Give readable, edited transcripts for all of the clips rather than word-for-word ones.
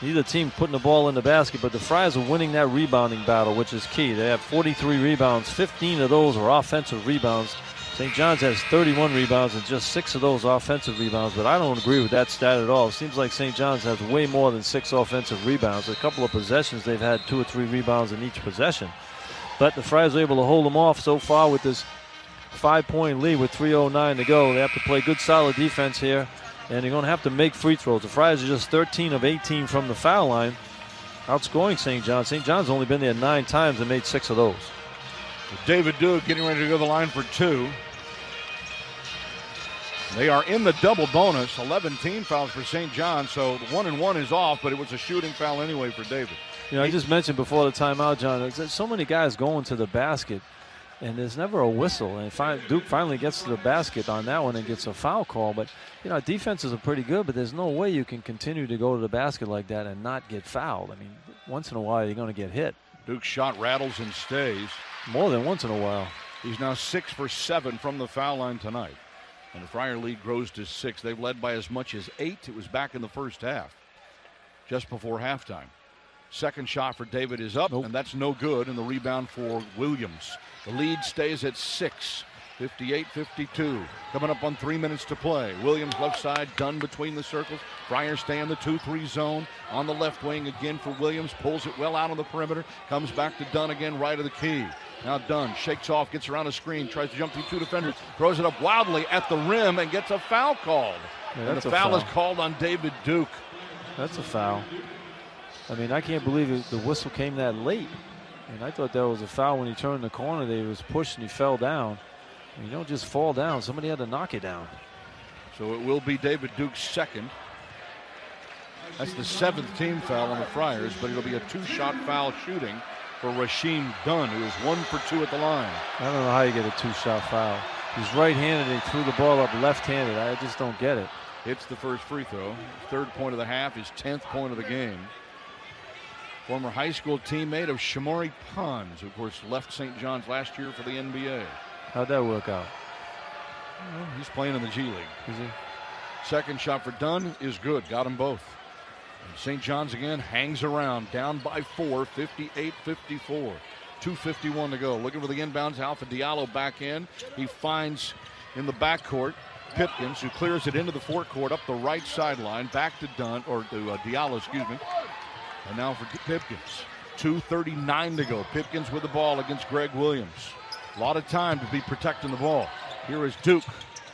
Neither team putting the ball in the basket, but the Friars are winning that rebounding battle, which is key. They have 43 rebounds. 15 of those are offensive rebounds. St. John's has 31 rebounds and just 6 of those offensive rebounds, but I don't agree with that stat at all. It seems like St. John's has way more than 6 offensive rebounds. A couple of possessions, they've had 2 or 3 rebounds in each possession. But the Friars are able to hold them off so far with this 5-point lead with 3:09 to go. They have to play good, solid defense here, and they're going to have to make free throws. The Friars are just 13 of 18 from the foul line, outscoring St. John's. St. John's only been there 9 times and made 6 of those. David Duke getting ready to go to the line for 2. They are in the double bonus. 11 team fouls for St. John's, so the 1-and-1 is off, but it was a shooting foul anyway for David. You know, I just mentioned before the timeout, John, there's so many guys going to the basket, and there's never a whistle. And Duke finally gets to the basket on that one and gets a foul call. But, you know, defenses are pretty good, but there's no way you can continue to go to the basket like that and not get fouled. I mean, once in a while you're going to get hit. Duke's shot rattles and stays. More than once in a while. He's now 6 for 7 from the foul line tonight. And the Friar lead grows to 6. They've led by as much as 8. It was back in the first half, just before halftime. Second shot for David is up, and that's no good. And the rebound for Williams. The lead stays at 6, 58-52. Coming up on 3 minutes to play. Williams left side, Dunn between the circles. Friars stay in the 2-3 zone. On the left wing again for Williams. Pulls it well out on the perimeter. Comes back to Dunn again, right of the key. Now Dunn shakes off, gets around a screen, tries to jump through 2 defenders, throws it up wildly at the rim and gets a foul called. Yeah, and the foul is called on David Duke. That's a foul. I mean, I can't believe the whistle came that late. And I thought that was a foul when he turned the corner. He was pushed and he fell down. And you don't just fall down. Somebody had to knock it down. So it will be David Duke's second. That's the 7th team foul on the Friars, but it'll be a 2-shot foul shooting for Rasheem Dunn, who is 1 for 2 at the line. I don't know how you get a 2-shot foul. He's right-handed and he threw the ball up left-handed. I just don't get it. It's the first free throw. 3rd point of the half, his 10th point of the game. Former high school teammate of Shamori Pons, who of course left St. John's last year for the NBA. How'd that work out? Well, he's playing in the G League. Is he? Second shot for Dunn is good. Got them both. St. John's again hangs around, down by 4, 58-54. 2:51 to go. Looking for the inbounds. Alpha Diallo back in. He finds in the backcourt Pipkins, who clears it into the forecourt up the right sideline. Back to Dunn, or to Diallo, excuse me. And now for Pipkins. 2:39 to go. Pipkins with the ball against Greg Williams. A lot of time to be protecting the ball. Here is Duke.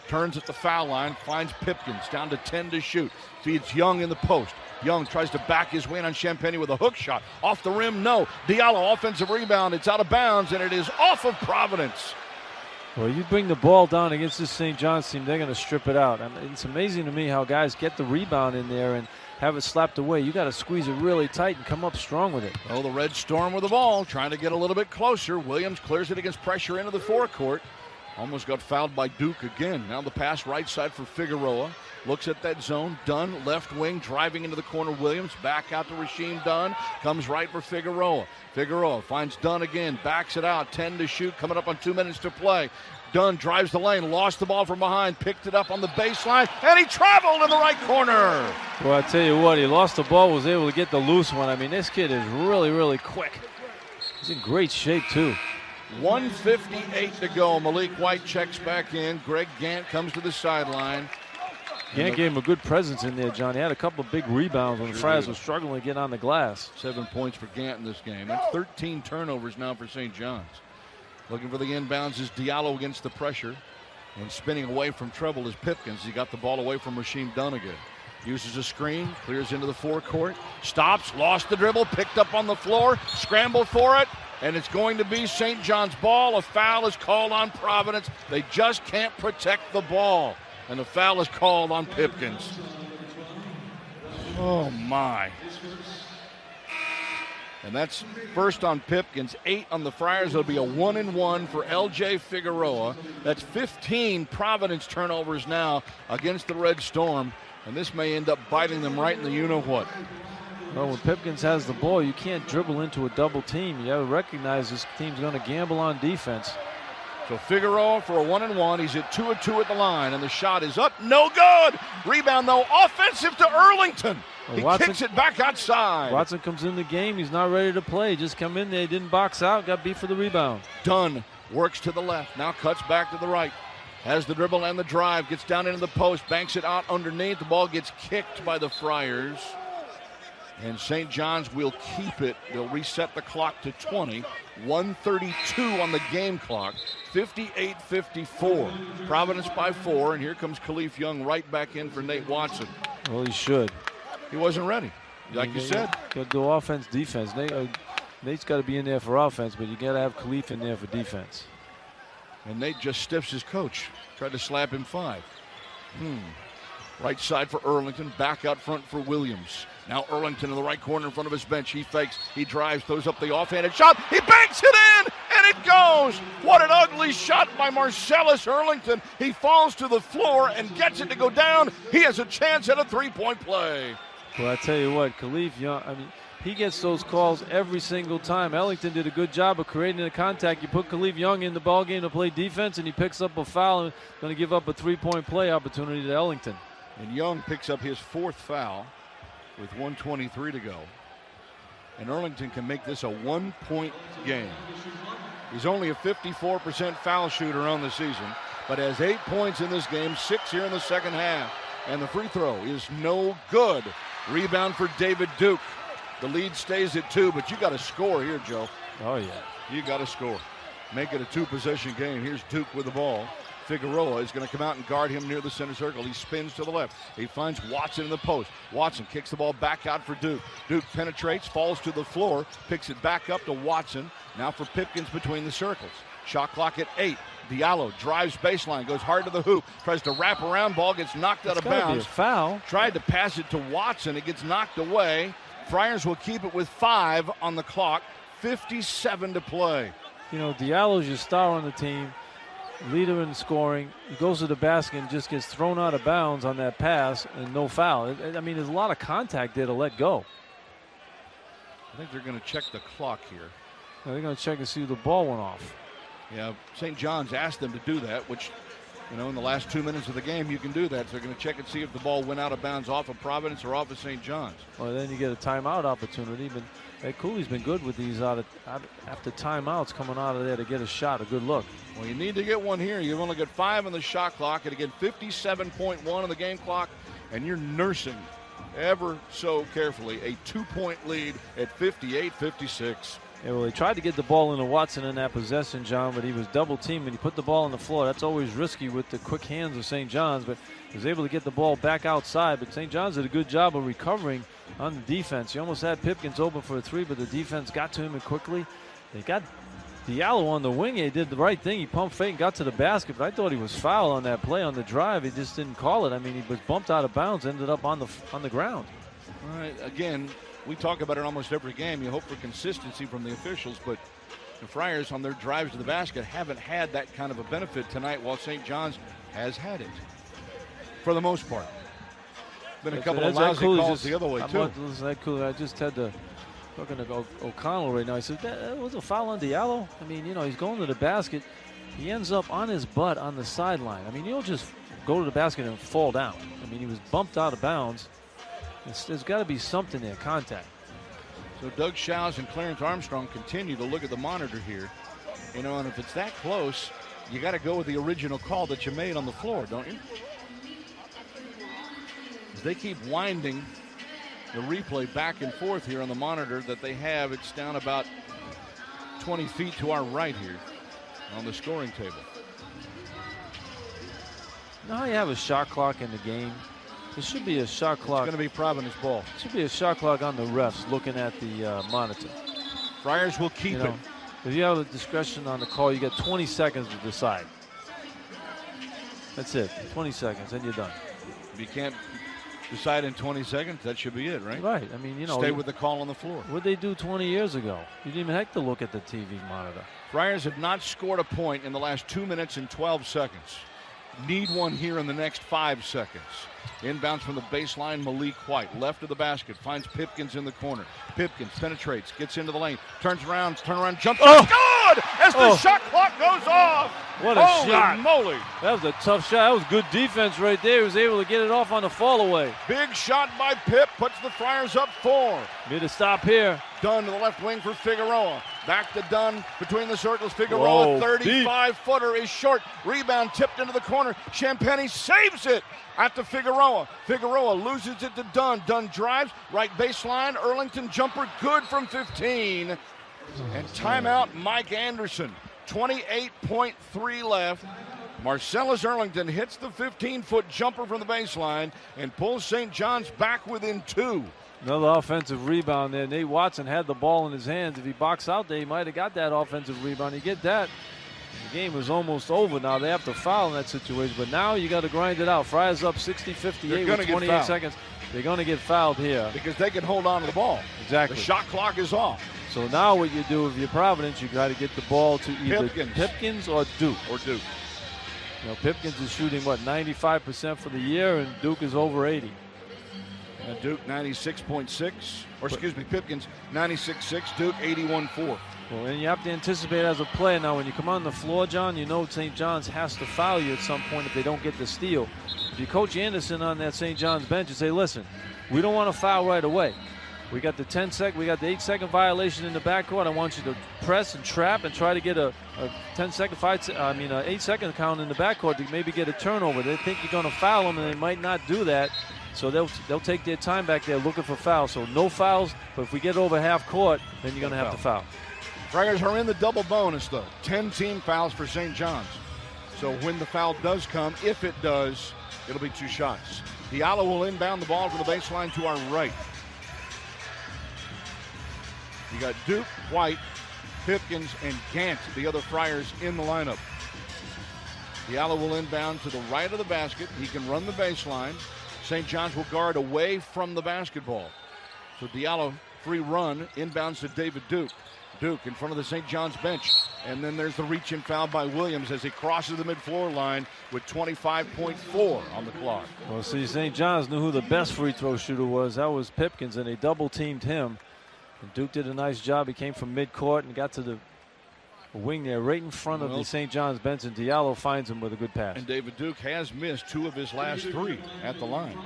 Turns at the foul line, finds Pipkins, down to 10 to shoot. Feeds Young in the post. Young tries to back his way on Champagne with a hook shot. Off the rim, no. Diallo, offensive rebound. It's out of bounds, and it is off of Providence. Well, you bring the ball down against this St. John's team, they're going to strip it out. I mean, it's amazing to me how guys get the rebound in there and have it slapped away. You got to squeeze it really tight and come up strong with it. Oh, the Red Storm with the ball, trying to get a little bit closer. Williams clears it against pressure into the forecourt. Almost got fouled by Duke again. Now the pass right side for Figueroa. Looks at that zone. Dunn, left wing, driving into the corner. Williams back out to Rasheem Dunn. Comes right for Figueroa. Figueroa finds Dunn again. Backs it out. 10 to shoot. Coming up on 2 minutes to play. Dunn drives the lane. Lost the ball from behind. Picked it up on the baseline. And he traveled in the right corner. Well, I tell you what, he lost the ball, was able to get the loose one. I mean, this kid is really, really quick. He's in great shape, too. 1:58 to go. Malik White checks back in. Greg Gant comes to the sideline. Gant gave him a good presence in there, John. He had a couple of big rebounds when the Friars were struggling to get on the glass. 7 points for Gant in this game. That's 13 turnovers now for St. John's. Looking for the inbounds is Diallo against the pressure. And spinning away from trouble is Pipkins. He got the ball away from Rasheem Dunn again. Uses a screen, clears into the forecourt, stops, lost the dribble, picked up on the floor, scrambled for it, and it's going to be St. John's ball. A foul is called on Providence. They just can't protect the ball. And the foul is called on Pipkins. Oh, my. And that's first on Pipkins, 8 on the Friars. It'll be a 1-and-1 for L.J. Figueroa. That's 15 Providence turnovers now against the Red Storm. And this may end up biting them right in the you-know-what. Well, when Pipkins has the ball, you can't dribble into a double team. You have to recognize this team's going to gamble on defense. So Figueroa for a 1-and-1. He's at 2 of 2 at the line, and the shot is up. No good. Rebound, though, offensive to Earlington. Well, He kicks it back outside. Watson comes in the game. He's not ready to play. Just come in there. Didn't box out. Got beat for the rebound. Dunn works to the left. Now cuts back to the right. Has the dribble and the drive. Gets down into the post. Banks it out underneath. The ball gets kicked by the Friars. And St. John's will keep it. They'll reset the clock to 20. 1:32 on the game clock. 58-54. Providence by 4. And here comes Khalif Young right back in for Nate Watson. Well, he should. He wasn't ready, like you said. Got to do offense, defense. Nate's got to be in there for offense, but you got to have Khalif in there for defense. And Nate just stiffs his coach. Tried to slap him 5. Right side for Earlington. Back out front for Williams. Now Earlington in the right corner in front of his bench. He fakes. He drives. Throws up the offhanded shot. He banks it in, and it goes. What an ugly shot by Marcellus Earlington. He falls to the floor and gets it to go down. He has a chance at a three-point play. Well, I tell you what, Khalif Young, he gets those calls every single time. Ellington did a good job of creating the contact. You put Khalif Young in the ballgame to play defense, and he picks up a foul and going to give up a three-point play opportunity to Ellington. And Young picks up his 4th foul with 1:23 to go. And Earlington can make this a 1-point game. He's only a 54% foul shooter on the season, but has 8 points in this game, 6 here in the second half. And the free throw is no good. Rebound for David Duke. The lead stays at 2, but you got to score here, Joe. Oh, yeah. You got to score. Make it a 2-possession game. Here's Duke with the ball. Figueroa is going to come out and guard him near the center circle. He spins to the left. He finds Watson in the post. Watson kicks the ball back out for Duke. Duke penetrates, falls to the floor, picks it back up to Watson. Now for Pipkins between the circles. Shot clock at 8. Diallo drives baseline, goes hard to the hoop, tries to wrap around, ball gets knocked out of bounds. Be a foul. Tried to pass it to Watson. It gets knocked away. Friars will keep it with 5 on the clock. 57 to play. You know, Diallo's your star on the team, leader in scoring. He goes to the basket and just gets thrown out of bounds on that pass and no foul. There's a lot of contact there to let go. I think they're going to check the clock here. They're going to check and see if the ball went off. Yeah, St. John's asked them to do that, which, in the last 2 minutes of the game, you can do that. So they're going to check and see if the ball went out of bounds off of Providence or off of St. John's. Well, then you get a timeout opportunity. But Ed Cooley's been good with these after timeouts coming out of there to get a shot, a good look. Well, you need to get one here. You've only got 5 on the shot clock, and again, 57.1 on the game clock, and you're nursing ever so carefully a 2-point lead at 58-56. Yeah, well, he tried to get the ball into Watson in that possession, John, but he was double teamed and he put the ball on the floor. That's always risky with the quick hands of St. John's, but he was able to get the ball back outside. But St. John's did a good job of recovering on the defense. He almost had Pipkins open for a 3, but the defense got to him quickly. They got Diallo on the wing. He did the right thing. He pumped fake and got to the basket, but I thought he was fouled on that play on the drive. He just didn't call it. He was bumped out of bounds, ended up on the ground. All right, again, we talk about it almost every game. You hope for consistency from the officials, but the Friars on their drives to the basket haven't had that kind of a benefit tonight, while St. John's has had it for the most part. Been a couple of lousy calls the other way, too. I just had to talking to O'Connell right now. I said, that was a foul on Diallo. He's going to the basket. He ends up on his butt on the sideline. You don't just go to the basket and fall down. He was bumped out of bounds. There's got to be something there, contact. So Doug Shows and Clarence Armstrong continue to look at the monitor here. And if it's that close, you got to go with the original call that you made on the floor, don't you? As they keep winding the replay back and forth here on the monitor that they have, it's down about 20 feet to our right here on the scoring table. Now you have a shot clock in the game. There should be a shot clock. It's going to be Providence ball. There should be a shot clock on the refs looking at the monitor. Friars will keep it. If you have a discretion on the call, you got 20 seconds to decide. That's it. 20 seconds, and you're done. If you can't decide in 20 seconds, that should be it, right? Right. Stay with the call on the floor. What'd they do 20 years ago? You didn't even have to look at the TV monitor. Friars have not scored a point in the last 2 minutes and 12 seconds. Need one here in the next 5 seconds. Inbounds from the baseline, Malik White, left of the basket, finds Pipkins in the corner. Pipkins penetrates, gets into the lane, turns around, jumps. Oh! Good! As the shot clock goes off. What a Holy shot. moly. That was a tough shot. That was good defense right there. He was able to get it off on the fall away. Big shot by Pip, puts the Friars up 4. Need to stop here. Dunn to the left wing for Figueroa. Back to Dunn between the circles. Figueroa, 35-footer is short. Rebound tipped into the corner. Champagny saves it at the Figueroa. Figueroa loses it to Dunn. Dunn drives, right baseline. Erlington jumper good from 15. And timeout, Mike Anderson. 28.3 left. Marcellus Erlington hits the 15-foot jumper from the baseline and pulls St. John's back within 2. Another offensive rebound there. Nate Watson had the ball in his hands. If he boxed out there, he might have got that offensive rebound. You get that, the game is almost over now. They have to foul in that situation, but now you got to grind it out. Friars up 60-58 with 28 seconds. They're going to get fouled here. Because they can hold on to the ball. Exactly. The shot clock is off. So now what you do if you're Providence, you got to get the ball to either Pipkins or Duke. You know, Pipkins is shooting, 95% for the year, and Duke is over 80. And Duke 96.6, or excuse me, Pipkins 96.6, Duke 81.4. Well, and you have to anticipate as a player. Now, when you come on the floor, John, you know St. John's has to foul you at some point if they don't get the steal. If you coach Anderson on that St. John's bench and say, listen, we don't want to foul right away. We got the 8-second violation in the backcourt. I want you to press and trap and try to get a 8-second count in the backcourt to maybe get a turnover. They think you're going to foul them, and they might not do that. So they'll take their time back there looking for fouls. So no fouls, but if we get over half court, then you're going to have to foul. Friars are in the double bonus, though. 10 team fouls for St. John's. So when the foul does come, if it does, it'll be 2 shots. Diallo will inbound the ball from the baseline to our right. You got Duke, White, Pipkins, and Gant, the other Friars in the lineup. Diallo will inbound to the right of the basket. He can run the baseline. St. John's will guard away from the basketball. So Diallo, free run, inbounds to David Duke. Duke in front of the St. John's bench. And then there's the reach-in foul by Williams as he crosses the mid-floor line with 25.4 on the clock. Well, see, St. John's knew who the best free throw shooter was. That was Pipkins, and they double-teamed him. And Duke did a nice job. He came from midcourt and got to the wing there right in front of the St. John's bench, and Diallo finds him with a good pass. And David Duke has missed 2 of his last 3 at the line.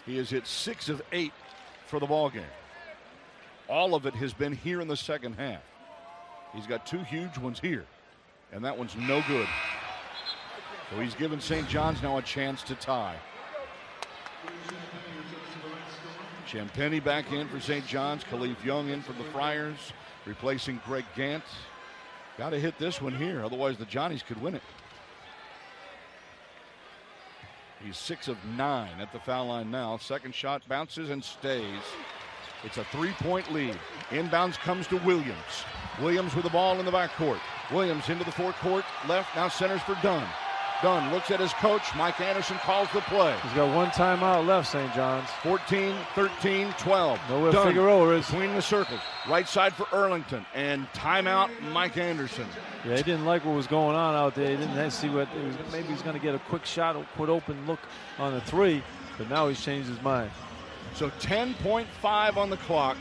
He has hit 6 of 8 for the ball game. All of it has been here in the second half. He's got 2 huge ones here, and that one's no good. So he's given St. John's now a chance to tie. Champagny back in for St. John's. Khalif Young in for the Friars, replacing Greg Gant. Got to hit this one here, otherwise the Johnnies could win it. He's 6 of 9 at the foul line now. Second shot bounces and stays. It's a 3-point lead. Inbounds comes to Williams. Williams with the ball in the backcourt. Williams into the forecourt left, now centers for Dunn. Dunn looks at his coach. Mike Anderson calls the play. He's got 1 timeout left, St. John's. 14, 13, 12. Know where Dunn Figueroa is. between the circles. Right side for Erlington. And timeout, Mike Anderson. Yeah, he didn't like what was going on out there. He didn't see what it was. Maybe he's going to get a quick shot, a quick open look on the 3, but now he's changed his mind. So 10.5 on the clock.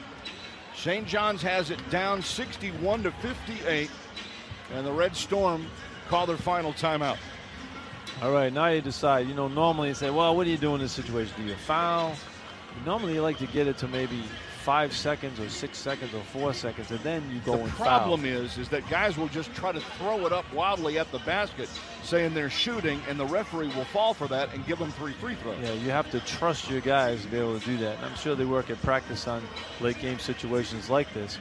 St. John's has it down 61-58, and the Red Storm call their final timeout. All right, now you decide. You know, normally you say, well, what do you do in this situation? Do you foul? Normally you like to get it to maybe 5 seconds or 6 seconds or 4 seconds, and then you go and foul. The problem is that guys will just try to throw it up wildly at the basket, saying they're shooting, and the referee will fall for that and give them 3 free throws. Yeah, you have to trust your guys to be able to do that. And I'm sure they work at practice on late game situations like this.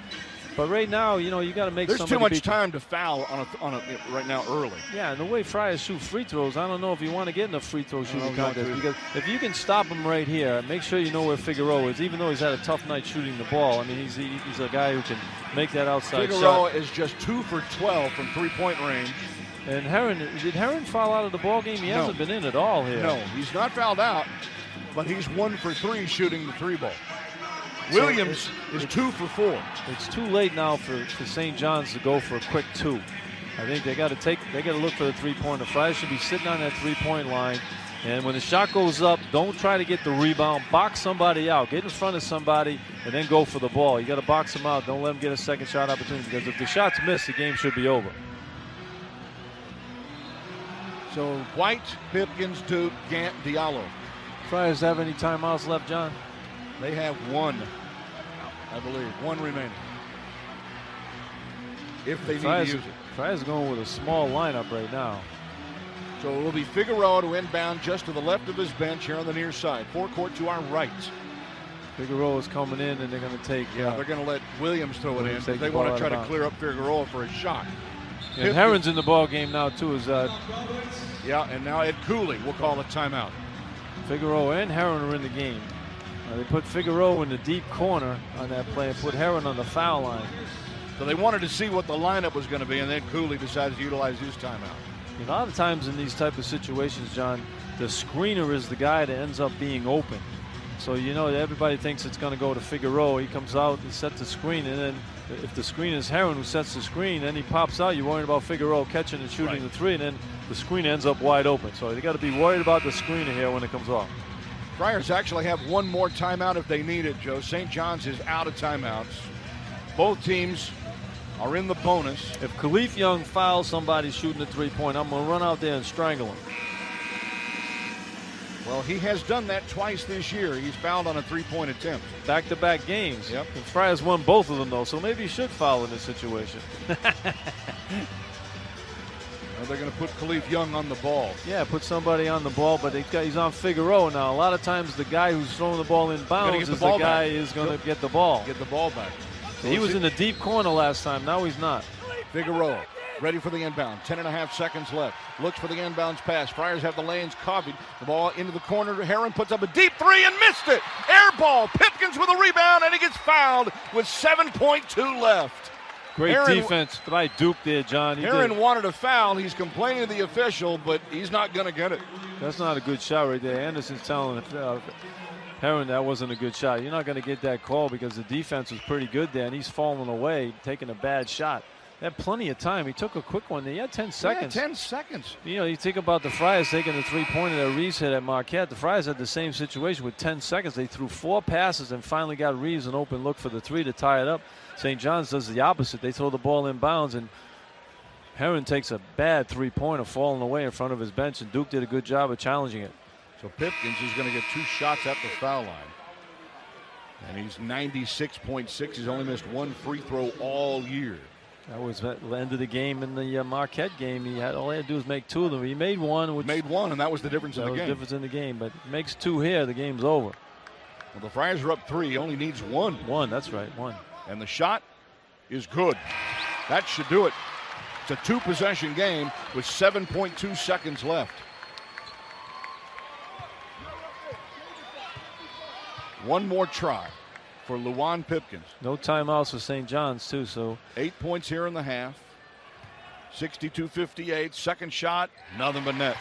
But right now, you know, you got to make. There's too much time to foul on a right now early. Yeah, and the way Friars shoot free throws, I don't know if you want to get in a free throw shooting contest, because if you can stop him right here, make sure you know where Figueroa is. Even though he's had a tough night shooting the ball, I mean, he's a guy who can make that outside Figueroa shot. is just 2 for 12 from 3-point range. And did Heron foul out of the ball game? He hasn't been in at all here. No, he's not fouled out, but he's 1 for 3 shooting the 3-ball. Williams is 2 for 4. It's too late now for St. John's to go for a quick 2. I think they got to look for the 3-pointer. Friars should be sitting on that 3-point line And when the shot goes up, don't try to get the rebound. Box somebody out. Get in front of somebody and then go for the ball. You got to box them out. Don't let them get a second shot opportunity, because if the shot's missed, the game should be over. So White, Pipkins, Duke, Gant, Diallo. Friars have any timeouts left, John? They have one, I believe. One remaining. If they need to use it. Friars are going with a small lineup right now. So it will be Figueroa to inbound just to the left of his bench here on the near side. Forecourt to our right. Figueroa is coming in, and they're going to take. They're going to let Williams throw it in. They want to try to clear up Figueroa for a shot. And Herron's in the ball game now too. And now Ed Cooley will call a timeout. Figueroa and Herron are in the game. They put Figueroa in the deep corner on that play and put Herron on the foul line. So they wanted to see what the lineup was going to be, and then Cooley decided to utilize his timeout. A lot of times in these type of situations, John, the screener is the guy that ends up being open. So, everybody thinks it's going to go to Figueroa. He comes out, he sets the screen, and then if the screen is Herron who sets the screen, then he pops out. You're worried about Figueroa catching and shooting the three, and then the screen ends up wide open. So you got to be worried about the screener here when it comes off. Friars actually have one more timeout if they need it, Joe. St. John's is out of timeouts. Both teams are in the bonus. If Khalif Young fouls somebody shooting a three-point, I'm going to run out there and strangle him. Well, he has done that twice this year. He's fouled on a three-point attempt. Back-to-back games. Yep. The Friars won both of them, though, so maybe he should foul in this situation. They're going to put Khalif Young on the ball. Yeah, put somebody on the ball, but he's on Figueroa now. A lot of times the guy who's throwing the ball in bounds is the guy who's going to get the ball. Get the ball back. So he was in the deep corner last time. Now he's not. Figueroa ready for the inbound. 10.5 seconds left. Looks for the inbounds pass. Friars have the lanes copied. The ball into the corner. Herron puts up a deep three and missed it. Air ball. Pipkins with a rebound, and he gets fouled with 7.2 left. Great defense by Duke there, John. Herron wanted a foul. He's complaining to the official, but he's not going to get it. That's not a good shot right there. Anderson's telling Herron that wasn't a good shot. You're not going to get that call because the defense was pretty good there, and he's falling away, taking a bad shot. They had plenty of time. He took a quick one there. He had 10 seconds. Yeah, 10 seconds. You think about the Friars taking the three-pointer that Reeves hit at Marquette. The Friars had the same situation with 10 seconds. They threw 4 passes and finally got Reeves an open look for the three to tie it up. St. John's does the opposite. They throw the ball in bounds, and Herron takes a bad three-pointer falling away in front of his bench, and Duke did a good job of challenging it. So Pipkins is going to get 2 shots at the foul line. And he's 96.6. He's only missed 1 free throw all year. That was at the end of the game in the Marquette game. All he had to do was make 2 of them. He made one. And that was the difference in the game. That was the difference in the game. But makes 2 here, the game's over. Well, the Friars are up 3. He only needs 1. 1, that's right, 1. And the shot is good. That should do it. It's a 2-possession game with 7.2 seconds left. One more try for Luwan Pipkins. No timeouts for St. John's, too. So 8 points here in the half. 62-58. Second shot, nothing but net.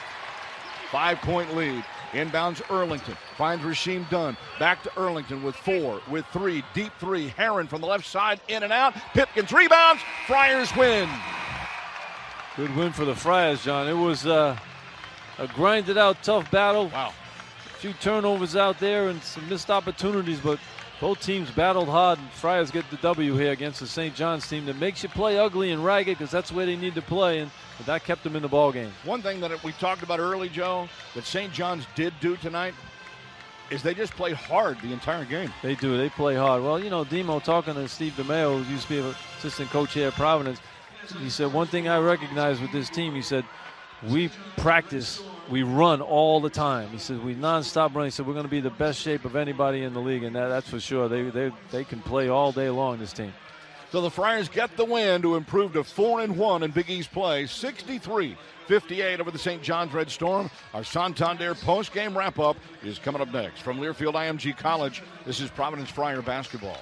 5-point lead. Inbounds Earlington. Finds Rasheem Dunn. Back to Earlington with 4, with 3. Deep 3. Herron from the left side, in and out. Pipkins rebounds. Friars win. Good win for the Friars, John. It was a grinded-out, tough battle. Wow. A few turnovers out there and some missed opportunities, but both teams battled hard, and Friars get the W here against the St. John's team that makes you play ugly and ragged because that's where they need to play, and that kept them in the ball game. One thing that we talked about early, Joe, that St. John's did do tonight is they just played hard the entire game. They do. They play hard. Well, Demo, talking to Steve DeMeo, who used to be an assistant coach here at Providence, he said, one thing I recognize with this team, he said, we practice, we run all the time. He said, we nonstop run. He said, we're going to be the best shape of anybody in the league, and that's for sure. They can play all day long, this team. So the Friars get the win to improve to 4-1 in Big East play, 63-58 over the St. John's Red Storm. Our Santander post-game wrap-up is coming up next. From Learfield IMG College, this is Providence Friar basketball.